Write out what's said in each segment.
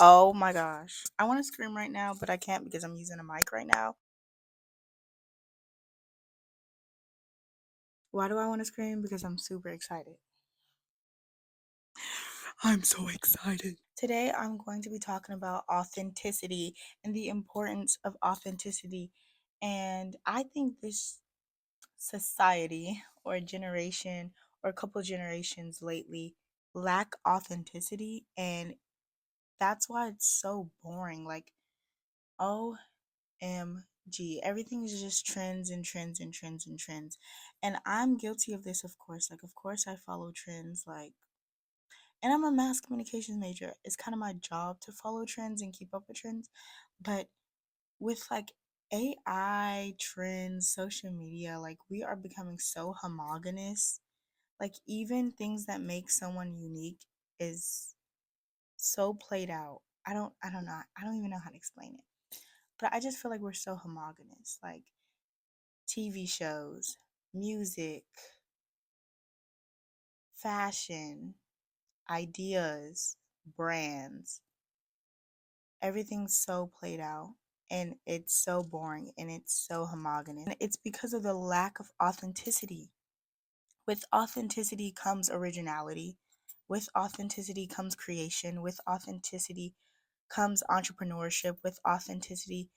Oh my gosh. I want to scream right now, but I can't because I'm using a mic right now. Why do I want to scream? Because I'm super excited. I'm so excited. Today, I'm going to be talking about authenticity and the importance of authenticity. And I think this society or generation or a couple generations lately lack authenticity. And that's why it's so boring. Like, OMG. Everything is just trends and trends and trends and trends. And I'm guilty of this, of course. Like, of course, I follow trends. And I'm a mass communications major. It's kind of my job to follow trends and keep up with trends. But with like AI trends, social media, like, we are becoming so homogenous. Like, even things that make someone unique is so played out. I don't know. I don't even know how to explain it. But I just feel like we're so homogenous. Like, TV shows, music, fashion, ideas, brands, everything's so played out and it's so boring and it's so homogenous. And it's because of the lack of authenticity. With authenticity comes originality. With authenticity comes creation. With authenticity comes entrepreneurship. With authenticity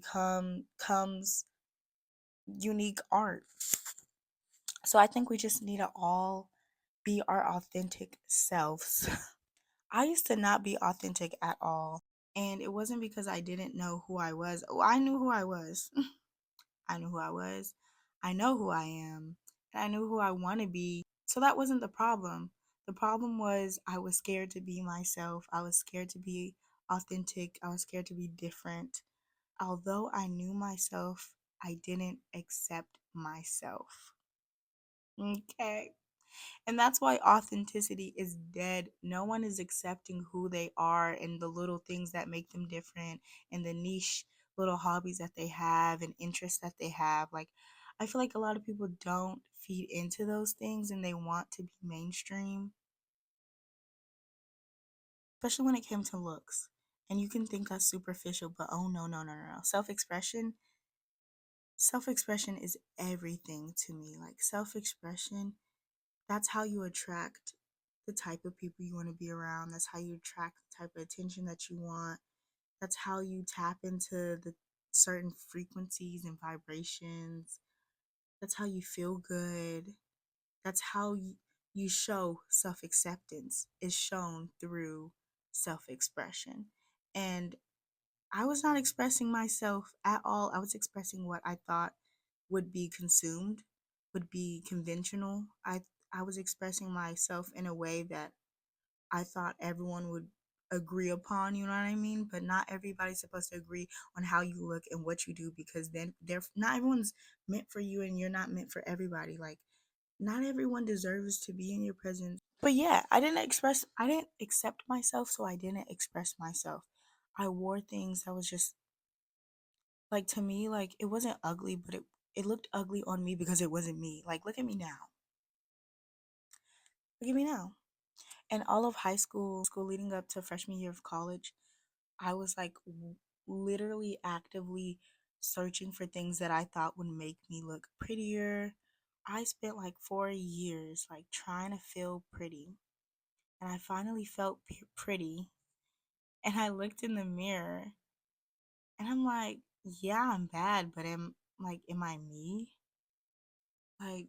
comes unique art. So I think we just need to all be our authentic selves. I used to not be authentic at all. And it wasn't because I didn't know who I was. Oh, I knew who I was. I knew who I was. I know who I am. And I knew who I want to be. So that wasn't the problem. The problem was I was scared to be myself. I was scared to be authentic. I was scared to be different. Although I knew myself, I didn't accept myself. Okay. And that's why authenticity is dead. No one is accepting who they are and the little things that make them different and the niche little hobbies that they have and interests that they have. Like, I feel like a lot of people don't feed into those things and they want to be mainstream, especially when it came to looks. And you can think that's superficial, but oh no, no, no, no, no. Self expression is everything to me. Like, self expression, that's how you attract the type of people you want to be around. That's how you attract the type of attention that you want. That's how you tap into the certain frequencies and vibrations. That's how you feel good. That's how you show self acceptance, is shown through self expression. And I was not expressing myself at all. I was expressing what I thought would be consumed, would be conventional. I was expressing myself in a way that I thought everyone would agree upon, you know what I mean? But not everybody's supposed to agree on how you look and what you do, because then they're not everyone's meant for you and you're not meant for everybody. Like, not everyone deserves to be in your presence. But yeah, I didn't accept myself, so I didn't express myself. I wore things that was just like, to me, like, it wasn't ugly, but it looked ugly on me because it wasn't me. Like, look at me now. Look at me now. And all of high school leading up to freshman year of college, I was like literally actively searching for things that I thought would make me look prettier. I spent like 4 years like trying to feel pretty, and I finally felt pretty. And I looked in the mirror, and I'm like, yeah, I'm bad, but am I me? Like,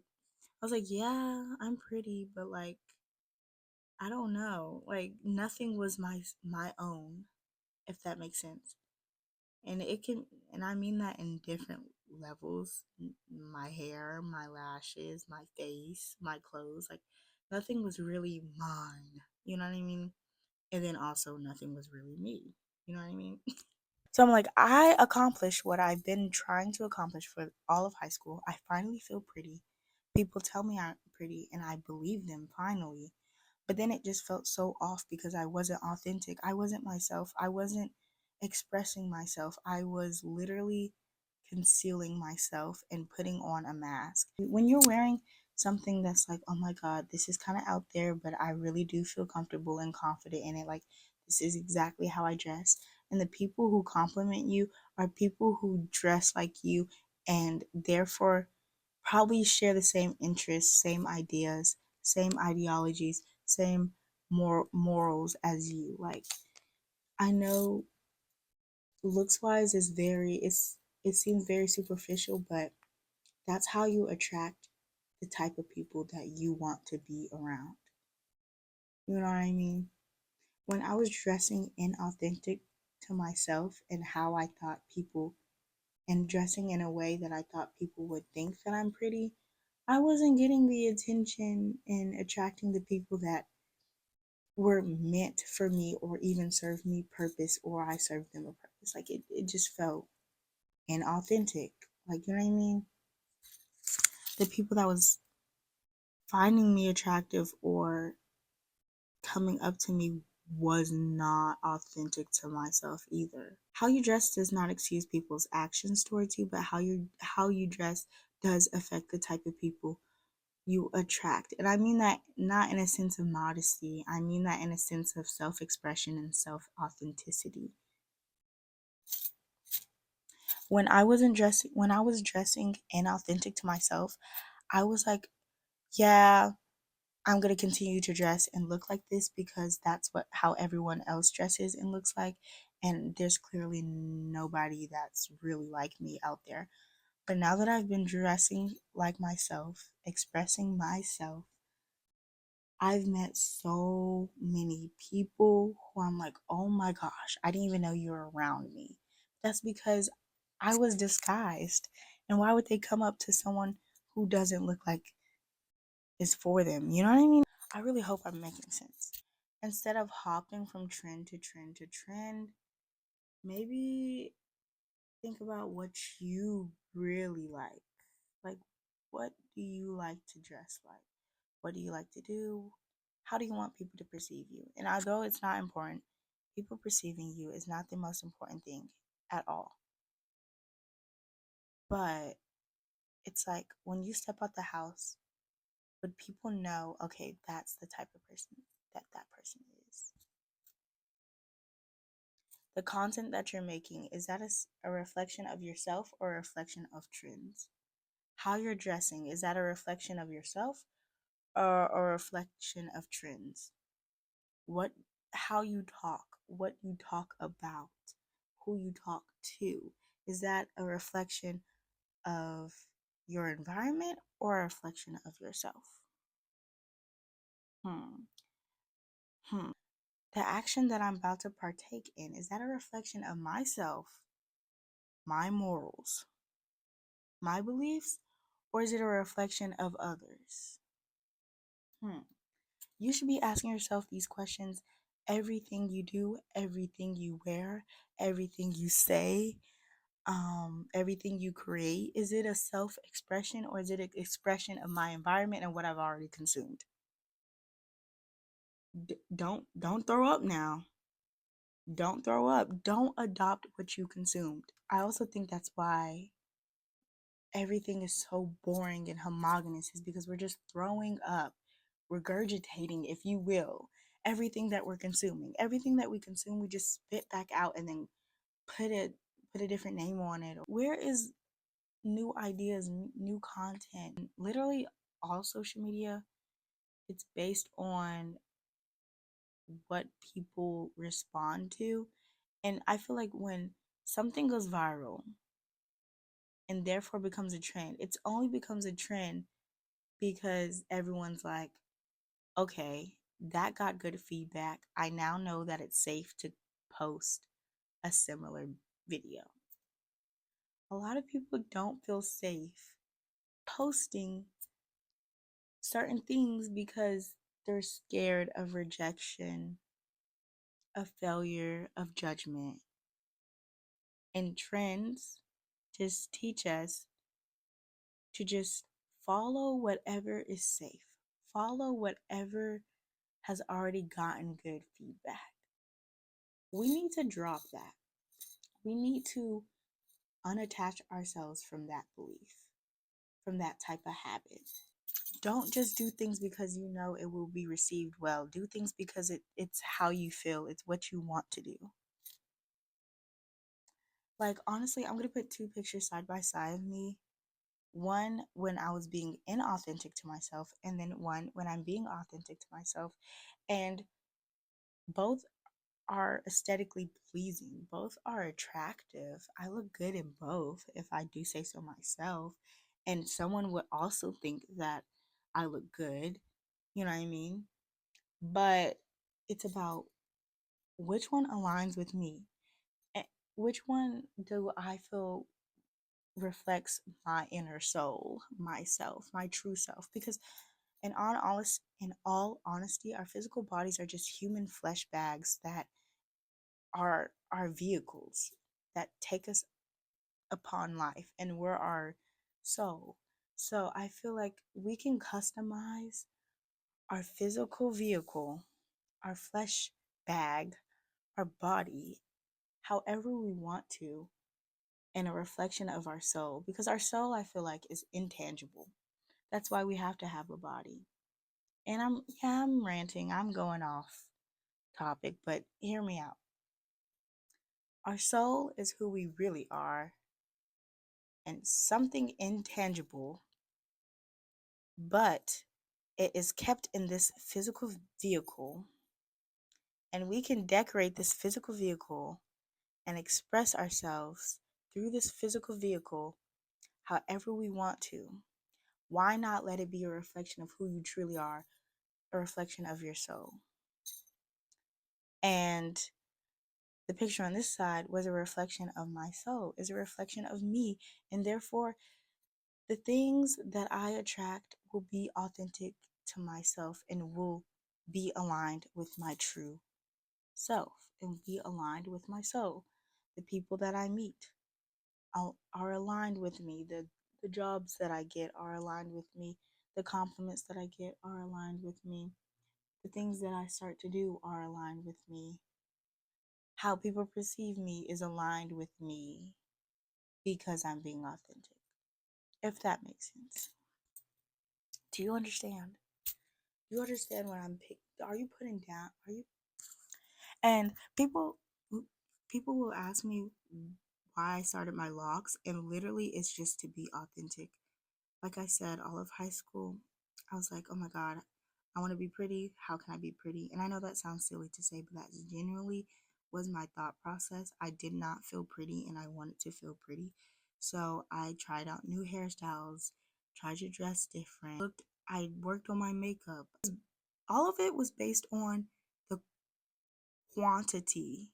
I was like, yeah, I'm pretty, but like, I don't know. Like, nothing was my own, if that makes sense. And it can, and I mean that in different levels. My hair, my lashes, my face, my clothes, like, nothing was really mine, you know what I mean? And then also nothing was really me, you know what I mean? So I'm like, I accomplished what I've been trying to accomplish for all of high school. I finally feel pretty. People tell me I'm pretty and I believe them finally. But then it just felt so off because I wasn't authentic. I wasn't myself. I wasn't expressing myself. I was literally concealing myself and putting on a mask. When you're wearing something that's like, oh my God, this is kind of out there, but I really do feel comfortable and confident in it. Like, This is exactly how I dress. And the people who compliment you are people who dress like you and therefore probably share the same interests, same ideas, same ideologies, same morals as you. Like, I know looks wise is it seems very superficial, but that's how you attract the type of people that you want to be around. You know what I mean? When I was dressing inauthentic to myself and how I thought people, and dressing in a way that I thought people would think that I'm pretty, I wasn't getting the attention and attracting the people that were meant for me or even served me purpose or I served them a purpose. Like it just felt inauthentic. Like, you know what I mean? The people that was finding me attractive or coming up to me was not authentic to myself either. How you dress does not excuse people's actions towards you, but how you dress does affect the type of people you attract. And I mean that not in a sense of modesty. I mean that in a sense of self-expression and self-authenticity. When I was dressing inauthentic to myself, I was like, yeah, I'm going to continue to dress and look like this because that's how everyone else dresses and looks like, and there's clearly nobody that's really like me out there. But now that I've been dressing like myself, expressing myself, I've met so many people who I'm like, oh my gosh, I didn't even know you were around me. That's because I was disguised. And why would they come up to someone who doesn't look like is for them? You know what I mean? I really hope I'm making sense. Instead of hopping from trend to trend to trend, maybe think about what you really like. Like, what do you like to dress like? What do you like to do? How do you want people to perceive you? And although it's not important, people perceiving you is not the most important thing at all. But it's like when you step out the house, would people know, okay, that's the type of person that person is? The content that you're making, is that a reflection of yourself or a reflection of trends? How you're dressing, is that a reflection of yourself or a reflection of trends? What How you talk, what you talk about, who you talk to, is that a reflection of your environment or a reflection of yourself? Hmm. Hmm. The action that I'm about to partake in, is that a reflection of myself, my morals, my beliefs, or is it a reflection of others? Hmm. You should be asking yourself these questions. Everything you do, everything you wear, everything you say, everything you create, is it a self-expression or is it an expression of my environment and what I've already consumed? Don't throw up now. Don't throw up. Don't adopt what you consumed. I also think that's why everything is so boring and homogenous, is because we're just throwing up, regurgitating, if you will, everything that we're consuming. Everything that we consume, we just spit back out and then put it put a different name on it. Where is new ideas, new content? Literally all social media, it's based on what people respond to. And I feel like when something goes viral and therefore becomes a trend, it's only becomes a trend because everyone's like, okay, that got good feedback. I now know that it's safe to post a similar video. A lot of people don't feel safe posting certain things because they're scared of rejection, of failure, of judgment. And trends just teach us to just follow whatever is safe, follow whatever has already gotten good feedback. We need to drop that. We need to unattach ourselves from that belief, from that type of habit. don't just do things because you know it will be received well. Do things because it's how you feel, it's what you want to do. Like, honestly, I'm gonna put two pictures side by side of me. One when I was being inauthentic to myself, and then one when I'm being authentic to myself. And both are aesthetically pleasing, both are attractive. I look good in both, if I do say so myself. And someone would also think that I look good, you know what I mean? But it's about which one aligns with me. Which one do I feel reflects my inner soul, myself, my true self? Because in all honesty, our physical bodies are just human flesh bags that are our vehicles that take us upon life, and we're our soul. So I feel like we can customize our physical vehicle, our flesh bag, our body, however we want to, in a reflection of our soul. Because our soul, I feel like, is intangible. That's why we have to have a body. And I'm ranting, I'm going off topic, but hear me out. Our soul is who we really are, and something intangible, but it is kept in this physical vehicle, and we can decorate this physical vehicle and express ourselves through this physical vehicle however we want to. Why not let it be a reflection of who you truly are, a reflection of your soul? And the picture on this side was a reflection of my soul, is a reflection of me, and therefore the things that I attract will be authentic to myself and will be aligned with my true self and be aligned with my soul. The people that I meet are aligned with me. The jobs that I get are aligned with me. The compliments that I get are aligned with me. The things that I start to do are aligned with me. How people perceive me is aligned with me because I'm being authentic. If that makes sense. Do you understand? You understand what are you putting down? Are you? And people will ask me why I started my locks, and literally it's just to be authentic. Like I said, all of high school, I was like, oh my God, I want to be pretty. How can I be pretty? And I know that sounds silly to say, but that genuinely was my thought process. I did not feel pretty and I wanted to feel pretty. So I tried out new hairstyles, tried to dress different. I worked on my makeup. All of it was based on the quantity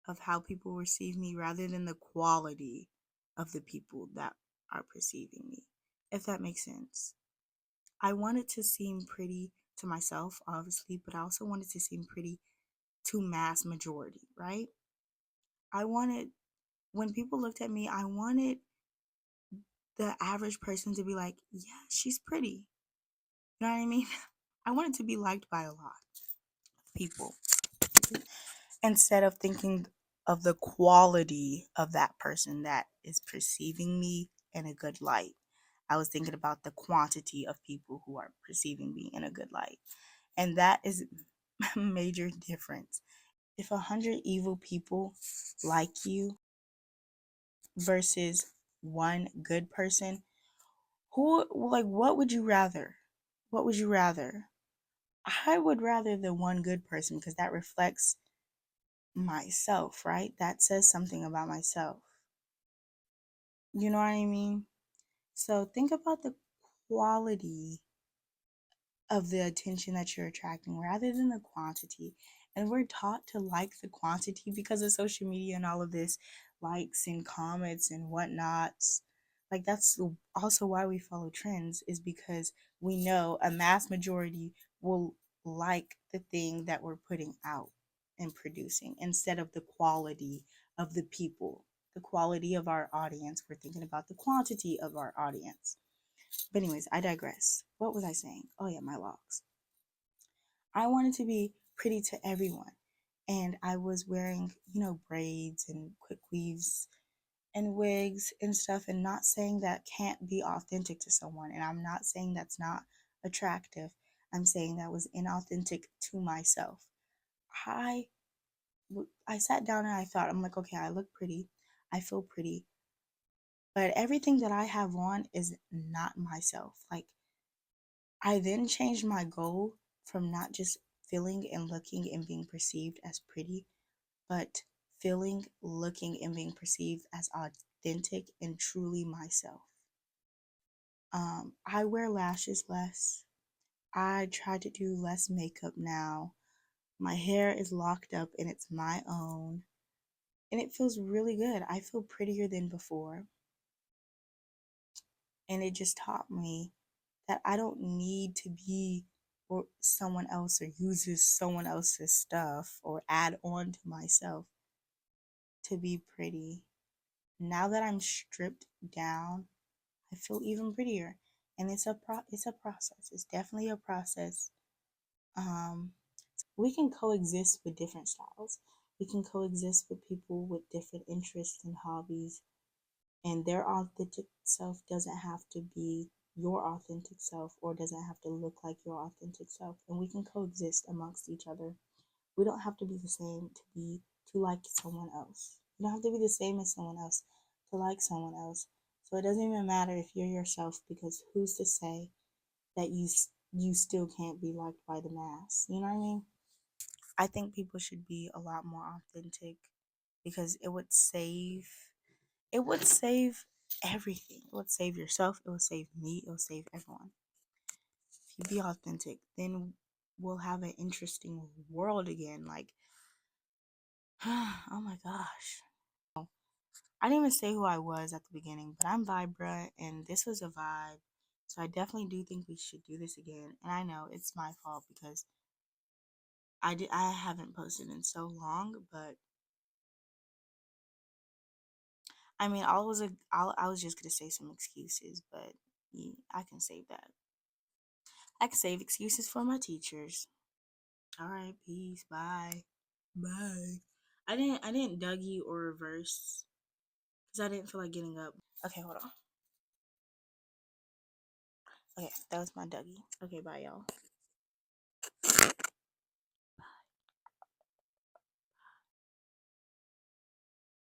of how people receive me rather than the quality of the people that are perceiving me, if that makes sense. I wanted to seem pretty to myself, obviously, but I also wanted to seem pretty to mass majority, right? I wanted, when people looked at me, I wanted the average person to be like, yeah, she's pretty. You know what I mean? I wanted to be liked by a lot of people instead of thinking of the quality of that person that is perceiving me in a good light. I was thinking about the quantity of people who are perceiving me in a good light. And that is a major difference. If 100 evil people like you versus one good person, what would you rather? What would you rather? I would rather the one good person because that reflects myself, right? That says something about myself. You know what I mean? So think about the quality of the attention that you're attracting rather than the quantity. And we're taught to like the quantity because of social media and all of this likes and comments and whatnots. Like, that's also why we follow trends, is because we know a mass majority will like the thing that we're putting out and producing instead of the quality of the people, the quality of our audience. We're thinking about the quantity of our audience. But anyways, I digress. What was I saying? Oh yeah, my locks. I wanted to be pretty to everyone. And I was wearing, braids and quick weaves and wigs and stuff, and not saying that can't be authentic to someone, and I'm not saying that's not attractive. I'm saying that was inauthentic to myself. I I sat down and I thought, I'm like, okay, I look pretty, I feel pretty, but everything that I have on is not myself. Like, I then changed my goal from not just feeling and looking and being perceived as pretty, but feeling, looking, and being perceived as authentic and truly myself. I wear lashes less. I try to do less makeup now. My hair is locked up and it's my own. And it feels really good. I feel prettier than before. And it just taught me that I don't need to be or someone else or uses someone else's stuff or add on to myself to be pretty. Now that I'm stripped down, I feel even prettier. And it's a process. It's definitely a process. Um, we can coexist with different styles. We can coexist with people with different interests and hobbies, and their authentic self doesn't have to be your authentic self or doesn't have to look like your authentic self, and we can coexist amongst each other. We don't have to be the same to like someone else. You don't have to be the same as someone else to like someone else. So it doesn't even matter if you're yourself, because who's to say that you still can't be liked by the mass? You know what I mean? I think people should be a lot more authentic, because it would save everything. It would save yourself, it would save me, it would save everyone. If you be authentic, then we'll have an interesting world again. Like, oh my gosh. I didn't even say who I was at the beginning, but I'm Vibra, and this was a vibe. So I definitely do think we should do this again. And I know it's my fault because I haven't posted in so long, but I mean, I was just gonna say some excuses, but yeah, I can save that. I can save excuses for my teachers. All right, peace, bye, bye. I didn't Dougie or reverse because I didn't feel like getting up. Okay, hold on. Okay, that was my Dougie. Okay, bye, y'all.